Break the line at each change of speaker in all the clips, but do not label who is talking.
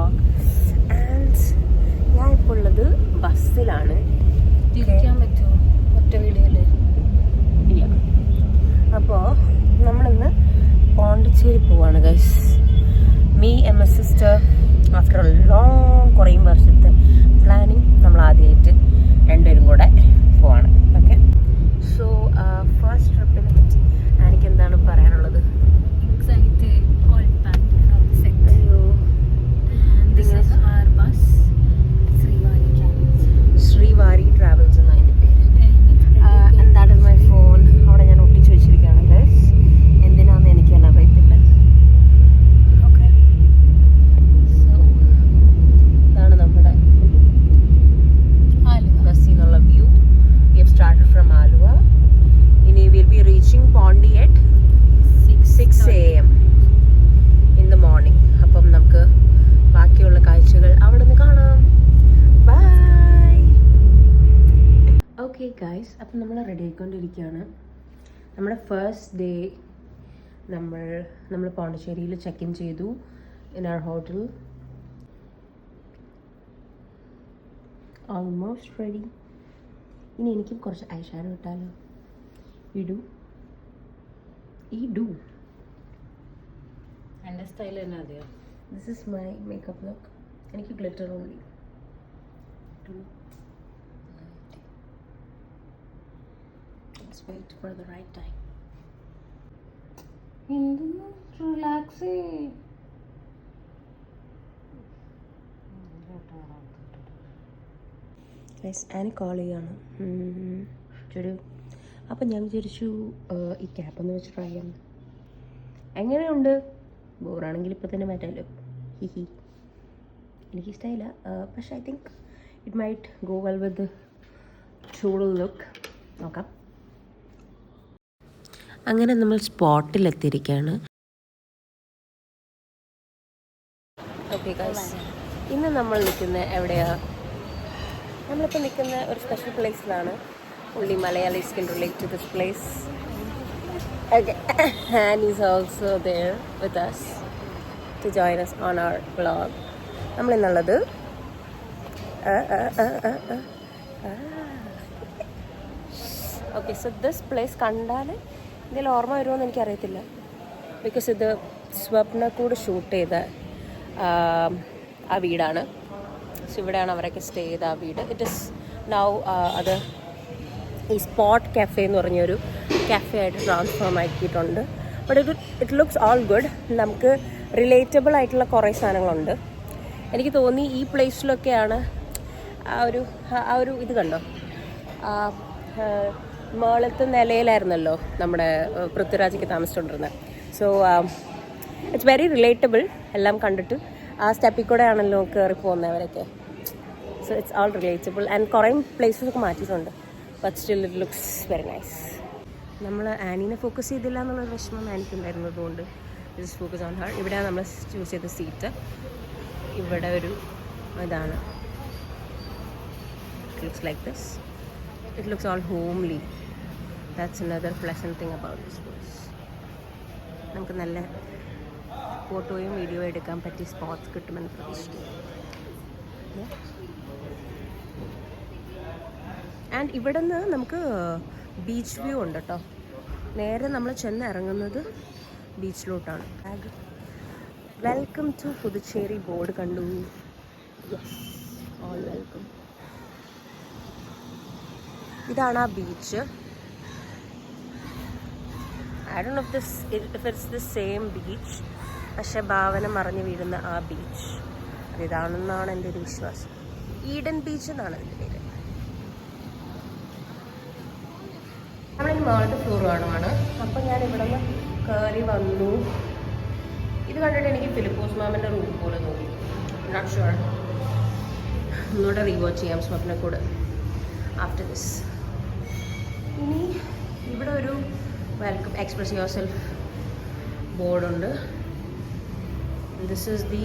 Vlog. And ഞാൻ ഇപ്പോൾ ഉള്ളത് ബസ്സിലാണ്.
തിരിക്കാൻ പറ്റുമോ ഒറ്റ വീഡിയോയിൽ?
ഇല്ല. അപ്പോൾ നമ്മളിന്ന് പോണ്ടിച്ചേരി പോവാണ് guys. Me and my sister after A long കുറേ വർഷത്തെ പ്ലാനിങ് നമ്മൾ ആദ്യമായിട്ട് രണ്ടുപേരും കൂടെ പോവാണ്. ഓക്കെ, സോ ഫസ്റ്റ് ട്രിപ്പിനെ പറ്റി എനിക്ക് എന്താണ് പറയാനുള്ളത്? ശ്രീവാരി ട്രാവൽസ് എന്നാണ് അതിൻ്റെ പേര്. എന്താണ് മൈ ഫോൺ അവിടെ ഞാൻ ഒട്ടിച്ച് വെച്ചിരിക്കുകയാണ് ഗൈസ്. എന്തിനാന്ന് എനിക്ക് തന്നെ അറിയത്തില്ല. ഓക്കെ, സോ ഇതാണ് നമ്മുടെ ബസ്സിൽ നിന്നുള്ള view. We have started from Aluva. ഇനി will be reaching Pondi at 6 AM in the morning. അപ്പം നമുക്ക് ബാക്കിയുള്ള കാഴ്ചകൾ അവിടെ നിന്ന് കാണാം. ബൈ. ഓക്കെ ഗൈസ്, അപ്പം നമ്മൾ റെഡി ആയിക്കൊണ്ടിരിക്കുകയാണ്. നമ്മുടെ ഫസ്റ്റ് ഡേ നമ്മൾ പോണ്ടിച്ചേരിയിൽ ചെക്ക് ഇൻ ചെയ്തു in our hotel. Almost ready. ഇനി എനിക്കും കുറച്ച് ഐഷാഡോ ഇട്ടാലോ? ഇടൂ.
എൻ്റെ സ്റ്റൈൽ തന്നെ അതെയോ?
This is my makeup look. എനിക്ക് glitter only. Let's wait for the right time.
Relax.
Annie call ചെയ്യാണ് ഒരു. അപ്പം ഞാൻ വിചാരിച്ചു ഈ ക്യാപ്പ് ഒന്ന് വെച്ച് ട്രൈ ചെയ്യാം. എങ്ങനെയുണ്ട്? ബോറാണെങ്കിൽ ഇപ്പം തന്നെ മാറ്റാമല്ലോ. ഹിഹി, എനിക്കിഷ്ടമായില്ല. പക്ഷേ I think it might go well with ചൂടൽ ലുക്ക്. നോക്കാം. അങ്ങനെ നമ്മൾ സ്പോട്ടിലെത്തിയിരിക്കുകയാണ്. ഓക്കെ ഗൈസ്, ഇന്ന് നമ്മൾ നിൽക്കുന്ന എവിടെയാണ്? നമ്മളിപ്പോൾ നിൽക്കുന്ന ഒരു special പ്ലേസിലാണ്. only Malayalis can relate to this place. Okay, and he's also there with us to join us on our vlog. നമ്മൾ ഇന്നുള്ളത് ഓക്കെ. സോ ദിസ് പ്ലേസ് കണ്ടാൽ ഇതിൽ ഓർമ്മ വരുമോയെന്ന് എനിക്കറിയത്തില്ല. ബിക്കോസ് ഇത് സ്വപ്നക്കൂട് ഷൂട്ട് ചെയ്ത ആ വീടാണ്. സോ ഇവിടെയാണ് അവരൊക്കെ സ്റ്റേ ചെയ്ത ആ വീട്. ഇറ്റ് ഇസ് നൗ അത് ഈ സ്പോട്ട് കഫേ എന്ന് പറഞ്ഞൊരു കഫേ ആയിട്ട് ട്രാൻസ്ഫോം ആക്കിയിട്ടുണ്ട്. But it looks all good. നമുക്ക് റിലേറ്റബിൾ ആയിട്ടുള്ള കുറേ സാധനങ്ങളുണ്ട്. എനിക്ക് തോന്നി ഈ പ്ലേസിലൊക്കെയാണ് ആ ഒരു ഇത് കണ്ടോ, മേളത്തെ നിലയിലായിരുന്നല്ലോ നമ്മുടെ പൃഥ്വിരാജൊക്കെ താമസിച്ചുകൊണ്ടിരുന്നത്. So it's very relatable. എല്ലാം കണ്ടിട്ട് ആ സ്റ്റെപ്പിൽ കൂടെ ആണല്ലോ കയറി പോകുന്നവരൊക്കെ. So it's all relatable. And കുറേ പ്ലേസസ് ഒക്കെ മാറ്റിയിട്ടുണ്ട്. But still it looks very nice. നമ്മൾ ആനീനെ ഫോക്കസ് ചെയ്തില്ല എന്നുള്ളൊരു വിഷമം ആനിക്കുണ്ടായിരുന്നു. അതുകൊണ്ട് ജസ്റ്റ് ഫോക്കസ് ഓൺ ഹർ. ഇവിടെയാണ് നമ്മൾ ചൂസ് ചെയ്ത സീറ്റ്. ഇവിടെ ഒരു ഇതാണ്. It looks like this. It looks all homely. That's another pleasant thing about this place. നമുക്ക് നല്ല ഫോട്ടോയും വീഡിയോ എടുക്കാൻ പറ്റിയ സ്പോട്ട്സ് കിട്ടുമെന്ന് പ്രതീക്ഷിക്കുന്നു. ആൻഡ് ഇവിടെ നിന്ന് നമുക്ക് ബീച്ച് വ്യൂ ഉണ്ട് കേട്ടോ. നേരെ നമ്മൾ ചെന്ന് ഇറങ്ങുന്നത് ബീച്ചിലോട്ടാണ്. വെൽക്കം ടു പുതുച്ചേരി ബോർഡ് കണ്ടു. Yes, all welcome. ഇതാണ് ആ beach. I don't know if it's the same beach. പക്ഷെ ഭാവന മറിഞ്ഞു വീഴുന്ന ആ ബീച്ച് അതിതാണെന്നാണ് എൻ്റെ ഒരു വിശ്വാസം. ഈഡൻ ബീച്ച് എന്നാണ് എൻ്റെ പേര്. നമ്മളിനി മേളത്തെ ഫ്ലോർ കാണുവാണ്. അപ്പം ഞാൻ ഇവിടെ നിന്ന് കയറി വന്നു. ഇത് കണ്ടിട്ട് എനിക്ക് ഫിലിപ്പോസ് മാമൻ്റെ റൂം പോലെ തോന്നി. Not sure. ഒന്നുകൂടെ റീവാച്ച് ചെയ്യാം സ്വപ്നക്കൂട് ആഫ്റ്റർ ദിസ്. ഇനി ഇവിടെ ഒരു വെൽക്കം എക്സ്പ്രസ് യുവർ സെൽഫ് ബോർഡുണ്ട്. ദിസ് ഈസ് ദി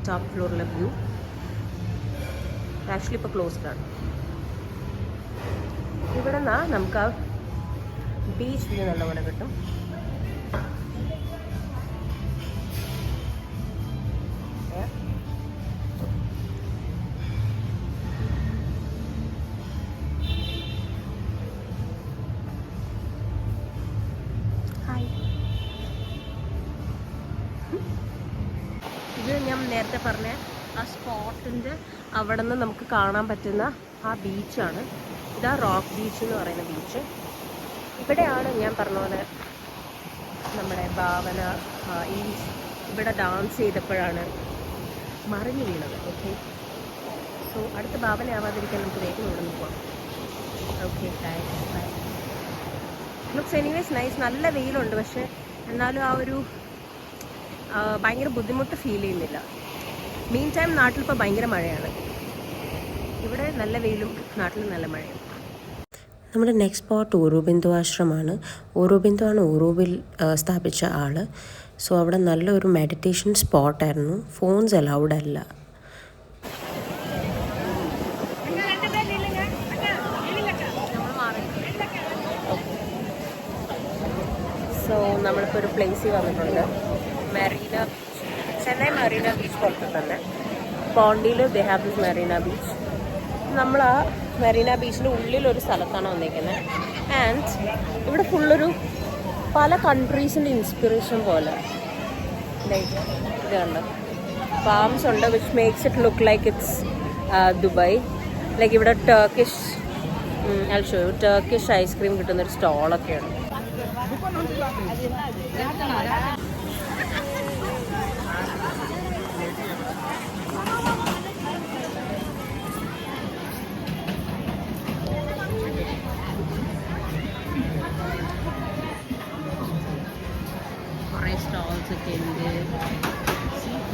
ടോപ്പ് ഫ്ലോറിലെ വ്യൂ. ആക്ച്വലി ഇപ്പോൾ ക്ലോസ്ഡ് ആണ്. ഇവിടെ നിന്നാ നമുക്ക് ആ ബീച്ച് വ്യൂ നല്ലപോലെ കിട്ടും. ഞാൻ നേരത്തെ പറഞ്ഞ ആ സ്പോട്ടിൻ്റെ അവിടെ നിന്ന് നമുക്ക് കാണാൻ പറ്റുന്ന ആ ബീച്ചാണ്. ഇതാ റോക്ക് ബീച്ച് എന്ന് പറയുന്ന ബീച്ച്. ഇവിടെയാണ് ഞാൻ പറഞ്ഞ പോലെ നമ്മുടെ ഭാവന ഇവിടെ ഡാൻസ് ചെയ്തപ്പോഴാണ് മറിഞ്ഞു വീണത്. ഓക്കെ, സോ അടുത്ത ഭാവന ആവാതിരിക്കാൻ നമുക്ക് വേഗം ഇവിടെ നിന്ന് പോകാം. Okay, bye. Looks anyways nice. നല്ല വെയിലുണ്ട്, പക്ഷേ എന്നാലും ആ ഒരു ഭയങ്കര ബുദ്ധിമുട്ട് ഫീൽ ചെയ്യുന്നില്ല. മീൻ ടൈം നാട്ടിലിപ്പോൾ ഭയങ്കര മഴയാണ്. ഇവിടെ നല്ല വെയിലും നാട്ടിൽ നല്ല മഴയും. നമ്മുടെ നെക്സ്റ്റ് സ്പോട്ട് ഓറോബിന്ദു ആശ്രമമാണ്. ഓറോബിന്ദു ആണ് ഓറോബിൽ സ്ഥാപിച്ച ആൾ. സോ അവിടെ നല്ലൊരു മെഡിറ്റേഷൻ സ്പോട്ടായിരുന്നു. ഫോൺസ് അലൗഡ് അല്ല. സോ നമ്മളിപ്പോൾ ഒരു പ്ലേസിൽ വന്നിട്ടുണ്ട്, മെറീന ബീച്ച്. ചെന്നൈ മെറീന ബീച്ച് പോലത്തെ തന്നെ പോണ്ടിയിൽ they have this Marina beach. നമ്മൾ ആ മെറീന ബീച്ചിൻ്റെ ഉള്ളിലൊരു സ്ഥലത്താണ് വന്നിരിക്കുന്നത്. ആൻഡ് ഇവിടെ ഫുള്ളൊരു പല കൺട്രീസിൻ്റെ ഇൻസ്പിറേഷൻ പോലെ ലൈക്ക് ഇത് കണ്ട് ഫാംസ് ഉണ്ട്, which makes it look like it's Dubai. Like ഇവിടെ ടർക്കിഷ് ഐസ്ക്രീം കിട്ടുന്നൊരു സ്റ്റോളൊക്കെയാണ്. കുറേ സ്റ്റോൾസ് ഒക്കെ ഉണ്ട്.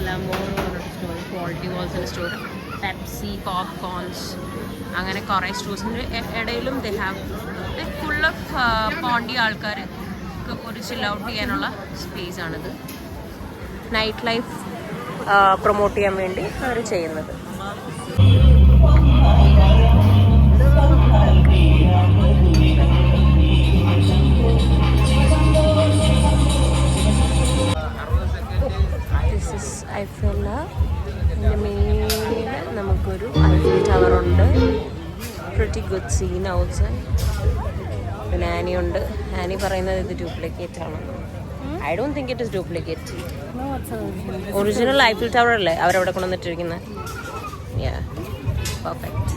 ലമോർ പറഞ്ഞിട്ട് സ്റ്റോർ, ക്വാളിറ്റി വാൾസിൻ്റെ സ്റ്റോർ, പെപ്സി, പോപ്കോൺസ്, അങ്ങനെ കുറേ സ്റ്റോഴ്സിൻ്റെ ഇടയിലും they have full of Pondi ആൾക്കാർ ഒരു ചിൽ ഔട്ട് ചെയ്യാനുള്ള സ്പേസ് ആണിത്. നൈറ്റ് ലൈഫ് പ്രൊമോട്ട് ചെയ്യാൻ വേണ്ടി അവർ ചെയ്യുന്നത്. ദിസ് ഇസ് ഐഫെല്ല. ഇതിൻ്റെ മേലെ നമുക്കൊരു ഐഫിൽ ടവറുണ്ട്. Pretty good scene outside. പിന്നെ ആനിയുണ്ട്. ആനി പറയുന്നത് ഇത് ഡ്യൂപ്ലിക്കേറ്റ് ആണ്. I don't think it is duplicate. Original Eiffel tower അല്ലേ അവരവിടെ കൊണ്ടുവന്നിട്ടിരിക്കുന്നത്. പെർഫെക്റ്റ്.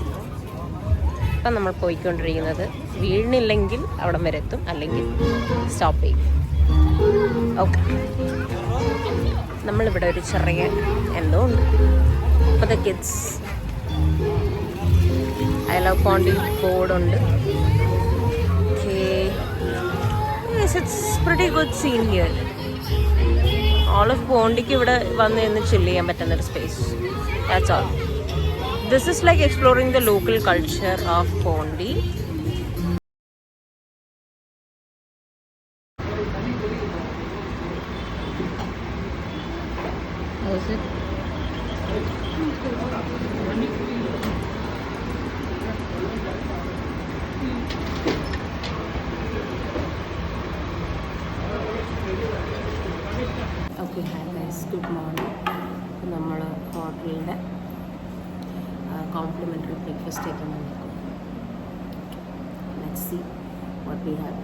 ഇപ്പം നമ്മൾ പോയിക്കൊണ്ടിരിക്കുന്നത് വീണില്ലെങ്കിൽ അവിടം വരെ എത്തും, അല്ലെങ്കിൽ സ്റ്റോപ്പ് ചെയ്യും. ഓക്കെ, നമ്മളിവിടെ ഒരു ചെറിയ എന്തോ ഉണ്ട്. അപ്പോൾ ദ കിഡ്സ് ഐ ലവ് പോണ്ടി ബോർഡുണ്ട്. Yes, it's pretty good scene here. All of പോണ്ടിക്ക് ഇവിടെ വന്ന് നിന്ന് ചില്ല് ചെയ്യാൻ പറ്റുന്നൊരു space. That's all. This is like exploring the local culture of Pondi. How is it? Okay, hi guys, good morning. നമ്മൾ ഹോട്ടലിൻ്റെ complimentary breakfast കഴിക്കാൻ വന്നിരിക്കും. Let's see what we have.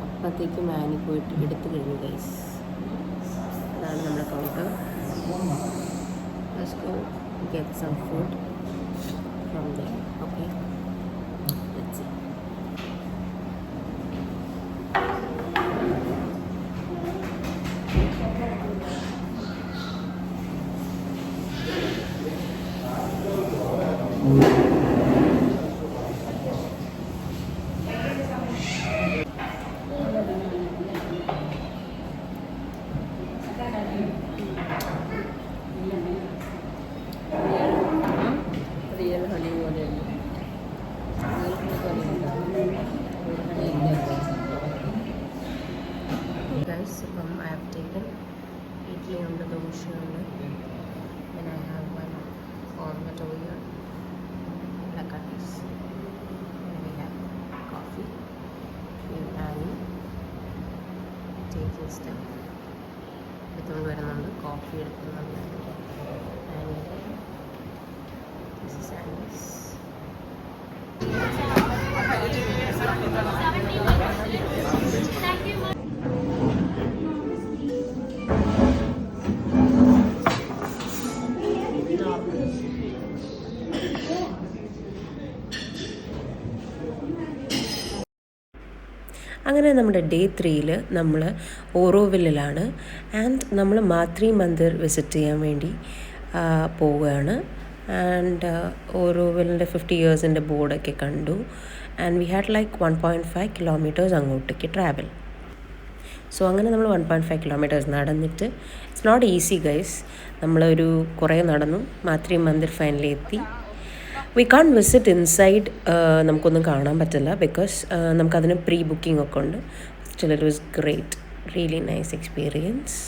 അപ്പോഴത്തേക്കും ആനി പോയിട്ട് എടുത്തു കഴിഞ്ഞു ഗൈസ്. അതാണ് നമ്മുടെ counter. Let's go get some food from there. Okay, let's see. ഇപ്പം ഐ ഹാവ് ടേക്കൻ ഇഡ്ഡലി ഉണ്ട്, ദോശയുണ്ട്. പിന്നെ ഐ ഹാവ് വൺ ഓർമറ്റ് ഓയിൽ, ലക്കാട്ടീസ്. We have coffee. Annie taking stuff എടുത്തുകൊണ്ട് വരുന്നുണ്ട്, കോഫി എടുക്കുന്നുണ്ട്. ആനിയുടെ ദിസ് ഇസ് ആനീസ്. അങ്ങനെ നമ്മുടെ ഡേ 3 നമ്മൾ ഓറോവില്ലിലാണ്. ആൻഡ് നമ്മൾ മാത്രി മന്ദിർ വിസിറ്റ് ചെയ്യാൻ വേണ്ടി പോവുകയാണ്. ആൻഡ് ഓറോവില്ലിൻ്റെ 50 ഇയേഴ്സിൻ്റെ ബോർഡൊക്കെ കണ്ടു. And we had like 1.5 kilometres അങ്ങോട്ടേക്ക് ട്രാവൽ. സോ അങ്ങനെ നമ്മൾ 1.5 കിലോമീറ്റേഴ്സ് നടന്നിട്ട്, ഇറ്റ്സ് നോട്ട് ഈസി ഗൈസ്. നമ്മളൊരു കുറേ നടന്നു, മാത്രി മന്ദിർ ഫൈനലി എത്തി. വി കാൺ വിസിറ്റ് ഇൻസൈഡ്, നമുക്കൊന്നും കാണാൻ പറ്റില്ല ബിക്കോസ് നമുക്കതിന് പ്രീ ബുക്കിംഗ് ഒക്കെ ഉണ്ട്. Still it was great, really nice experience.